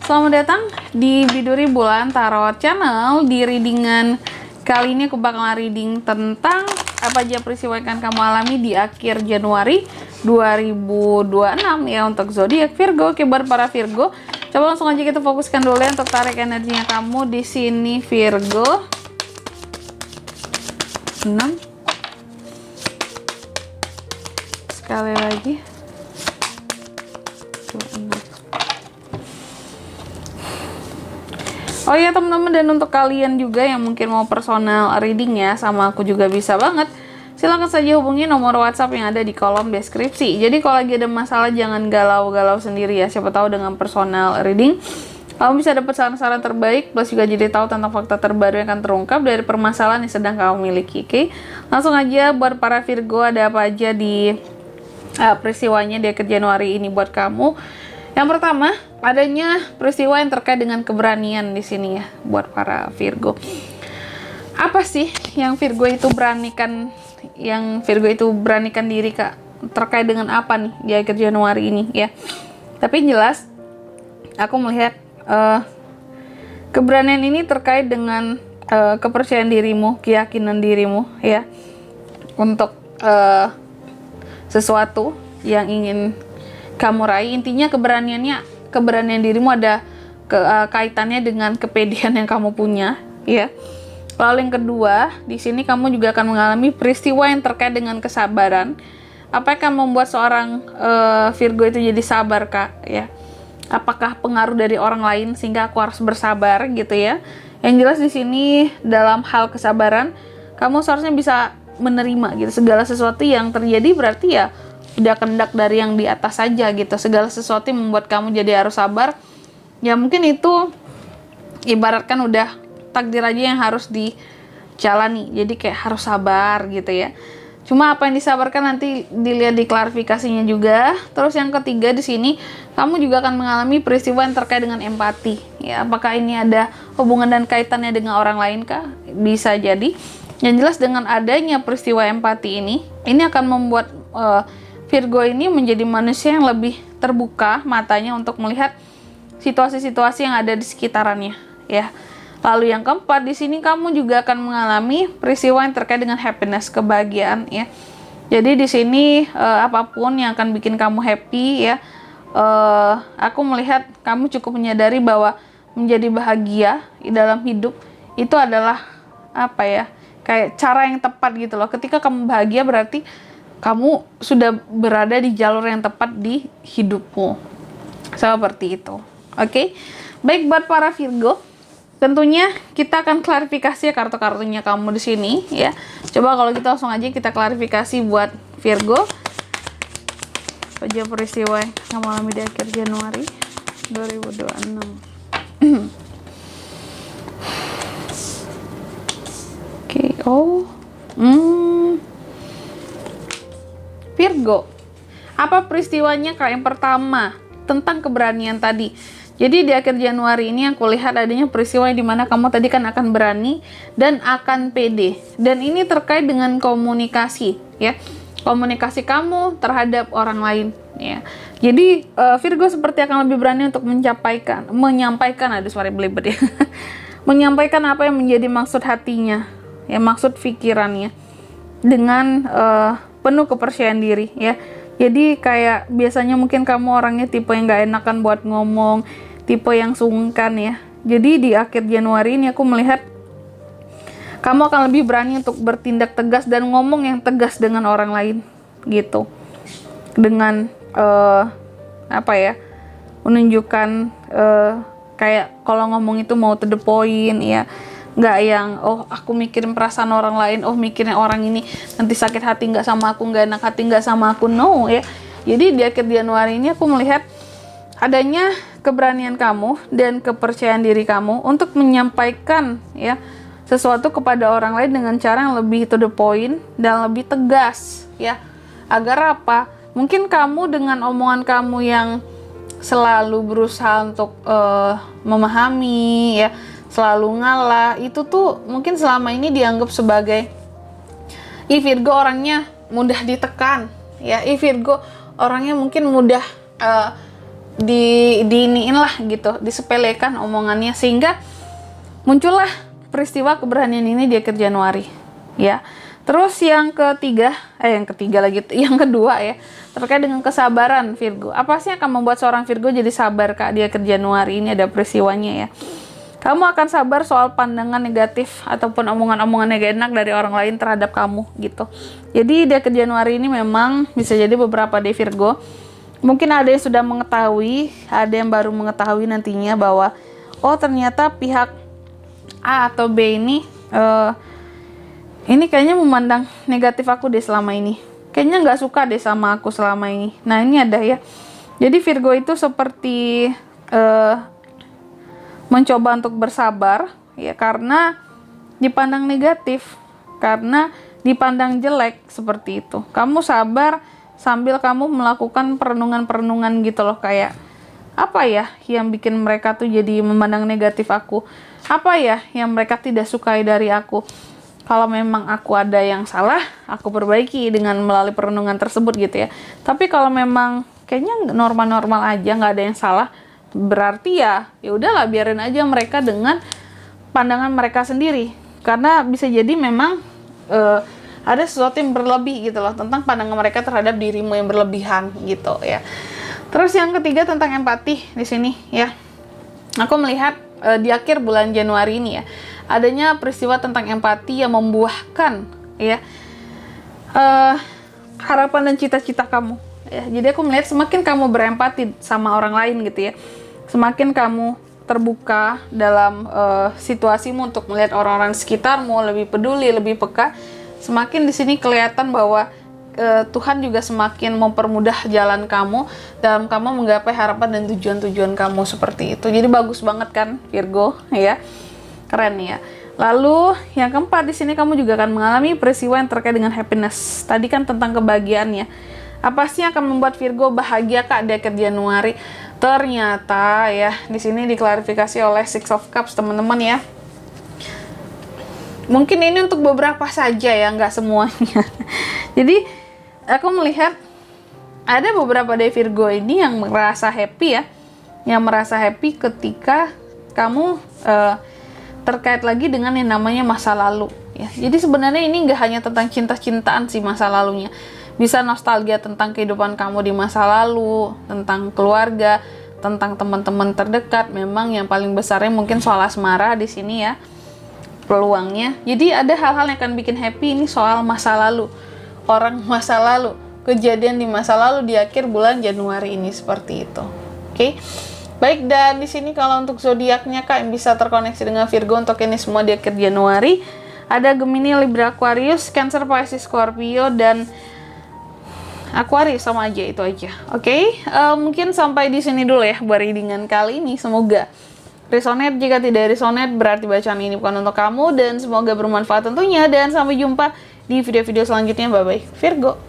Selamat datang di Biduri Bulan Tarot Channel. Di readingan kali ini aku bakal reading tentang apa aja peristiwa yang akan kamu alami di akhir Januari 2026 ya untuk zodiak Virgo. Oke, buat para Virgo, coba langsung aja kita fokuskan dulu ya untuk tarik energinya kamu di sini Virgo. 6. Sekali lagi. 26. Oh iya teman-teman, dan untuk kalian juga yang mungkin mau personal reading ya sama aku juga bisa banget, silahkan saja hubungi nomor WhatsApp yang ada di kolom deskripsi. Jadi kalau lagi ada masalah jangan galau-galau sendiri ya, siapa tahu dengan personal reading kamu bisa dapat saran-saran terbaik, plus juga jadi tahu tentang fakta terbaru yang akan terungkap dari permasalahan yang sedang kamu miliki. Oke, langsung aja buat para Virgo, ada apa aja di peristiwanya di akhir Januari ini buat kamu. Yang pertama, adanya peristiwa yang terkait dengan keberanian di sini ya buat para Virgo. Apa sih yang Virgo itu beranikan diri Kak? Terkait dengan apa nih di akhir Januari ini ya? Tapi jelas aku melihat keberanian ini terkait dengan kepercayaan dirimu, keyakinan dirimu ya untuk sesuatu yang ingin kamu raih. Intinya keberanian dirimu ada kaitannya dengan kepedean yang kamu punya ya. Lalu yang kedua, di sini kamu juga akan mengalami peristiwa yang terkait dengan kesabaran. Apa yang akan membuat seorang Virgo itu jadi sabar Kak ya? Apakah pengaruh dari orang lain sehingga aku harus bersabar gitu ya? Yang jelas di sini dalam hal kesabaran kamu seharusnya bisa menerima gitu segala sesuatu yang terjadi, berarti ya udah kehendak dari yang di atas saja gitu. Segala sesuatu yang membuat kamu jadi harus sabar ya, mungkin itu ibaratkan udah takdir aja yang harus dijalani, jadi kayak harus sabar gitu ya. Cuma apa yang disabarkan nanti dilihat di klarifikasinya juga. Terus yang ketiga di sini kamu juga akan mengalami peristiwa yang terkait dengan empati ya. Apakah ini ada hubungan dan kaitannya dengan orang lain kah? Bisa jadi. Yang jelas dengan adanya peristiwa empati ini akan membuat Virgo ini menjadi manusia yang lebih terbuka matanya untuk melihat situasi-situasi yang ada di sekitarannya ya. Lalu yang keempat di sini kamu juga akan mengalami peristiwa yang terkait dengan happiness, kebahagiaan ya. Jadi di sini apapun yang akan bikin kamu happy ya, aku melihat kamu cukup menyadari bahwa menjadi bahagia di dalam hidup itu adalah apa ya, kayak cara yang tepat gitu loh. Ketika kamu bahagia berarti kamu sudah berada di jalur yang tepat di hidupmu. Seperti itu. Oke. Baik buat para Virgo, tentunya kita akan klarifikasi ya kartu-kartunya kamu di sini ya. Coba kalau kita langsung aja kita klarifikasi buat Virgo. Apa aja peristiwa yang kamu alami di akhir Januari 2026. Oke. Virgo, apa peristiwanya Kak? Yang pertama, tentang keberanian tadi. Jadi di akhir Januari ini aku lihat adanya peristiwa yang dimana kamu tadi kan akan berani dan akan pede. Dan ini terkait dengan komunikasi ya. Komunikasi kamu terhadap orang lain ya. Jadi Virgo seperti akan lebih berani untuk menyampaikan ada suara belibet ya. Menyampaikan apa yang menjadi maksud hatinya ya, maksud pikirannya dengan penuh kepercayaan diri ya. Jadi kayak biasanya mungkin kamu orangnya tipe yang gak enakan buat ngomong, tipe yang sungkan ya. Jadi di akhir Januari ini aku melihat kamu akan lebih berani untuk bertindak tegas dan ngomong yang tegas dengan orang lain gitu. Dengan menunjukkan kayak kalau ngomong itu mau to the point ya. Nggak yang aku mikirin perasaan orang lain, mikirin orang ini nanti sakit hati nggak sama aku, nggak enak hati nggak sama aku, no ya. Jadi di akhir Januari ini aku melihat adanya keberanian kamu dan kepercayaan diri kamu untuk menyampaikan ya sesuatu kepada orang lain dengan cara yang lebih to the point dan lebih tegas ya. Agar apa? Mungkin kamu dengan omongan kamu yang selalu berusaha untuk memahami ya, selalu ngalah, itu tuh mungkin selama ini dianggap sebagai Virgo orangnya mudah ditekan ya, Virgo orangnya mungkin mudah diiniin lah gitu, disepelekan omongannya, sehingga muncullah peristiwa keberanian ini di akhir Januari ya. Terus yang ketiga yang kedua ya, terkait dengan kesabaran Virgo. Apa sih yang akan membuat seorang Virgo jadi sabar Kak di akhir Januari ini? Ada peristiwanya ya. Kamu akan sabar soal pandangan negatif ataupun omongan-omongan yang gak enak dari orang lain terhadap kamu gitu. Jadi di akhir Januari ini memang bisa jadi beberapa di Virgo, mungkin ada yang sudah mengetahui, ada yang baru mengetahui nantinya bahwa oh ternyata pihak A atau B ini kayaknya memandang negatif aku deh selama ini. Kayaknya nggak suka deh sama aku selama ini. Nah ini ada ya. Jadi Virgo itu seperti mencoba untuk bersabar ya, karena dipandang negatif, karena dipandang jelek seperti itu. Kamu sabar sambil kamu melakukan perenungan-perenungan gitu loh, kayak apa ya yang bikin mereka tuh jadi memandang negatif aku? Apa ya yang mereka tidak sukai dari aku? Kalau memang aku ada yang salah, aku perbaiki dengan melalui perenungan tersebut gitu ya. Tapi kalau memang kayaknya normal-normal aja, nggak ada yang salah, berarti ya udahlah, biarin aja mereka dengan pandangan mereka sendiri. Karena bisa jadi memang ada sesuatu yang berlebih gitu loh, tentang pandangan mereka terhadap dirimu yang berlebihan gitu ya. Terus yang ketiga tentang empati di sini ya. Aku melihat di akhir bulan Januari ini ya, adanya peristiwa tentang empati yang membuahkan ya harapan dan cita-cita kamu ya. Jadi aku melihat semakin kamu berempati sama orang lain gitu ya, semakin kamu terbuka dalam situasimu untuk melihat orang-orang sekitarmu, lebih peduli, lebih peka, semakin di sini kelihatan bahwa Tuhan juga semakin mempermudah jalan kamu dalam kamu menggapai harapan dan tujuan-tujuan kamu seperti itu. Jadi bagus banget kan Virgo ya, keren ya. Lalu yang keempat di sini kamu juga akan mengalami peristiwa yang terkait dengan happiness. Tadi kan tentang kebahagiaannya. Apa sih yang akan membuat Virgo bahagia Kak di akhir Januari? Ternyata ya di sini diklarifikasi oleh Six of Cups teman-teman ya. Mungkin ini untuk beberapa saja ya, nggak semuanya. Jadi aku melihat ada beberapa dari Virgo ini yang merasa happy ya, yang merasa happy ketika kamu terkait lagi dengan yang namanya masa lalu ya. Jadi sebenarnya ini nggak hanya tentang cinta-cintaan sih masa lalunya, bisa nostalgia tentang kehidupan kamu di masa lalu, tentang keluarga, tentang teman-teman terdekat. Memang yang paling besarnya mungkin soal asmara di sini ya peluangnya. Jadi ada hal-hal yang akan bikin happy ini soal masa lalu, orang masa lalu, kejadian di masa lalu di akhir bulan Januari ini seperti itu. Oke. Baik, dan di sini kalau untuk zodiaknya Kak yang bisa terkoneksi dengan Virgo untuk ini semua di akhir Januari, ada Gemini, Libra, Aquarius, Cancer, Pisces, Scorpio, dan Aquarius sama aja, itu aja. Oke, mungkin sampai di sini dulu ya buat readingan kali ini. Semoga resonate. Jika tidak resonate berarti bacaan ini bukan untuk kamu, dan semoga bermanfaat tentunya, dan sampai jumpa di video-video selanjutnya. Bye bye Virgo.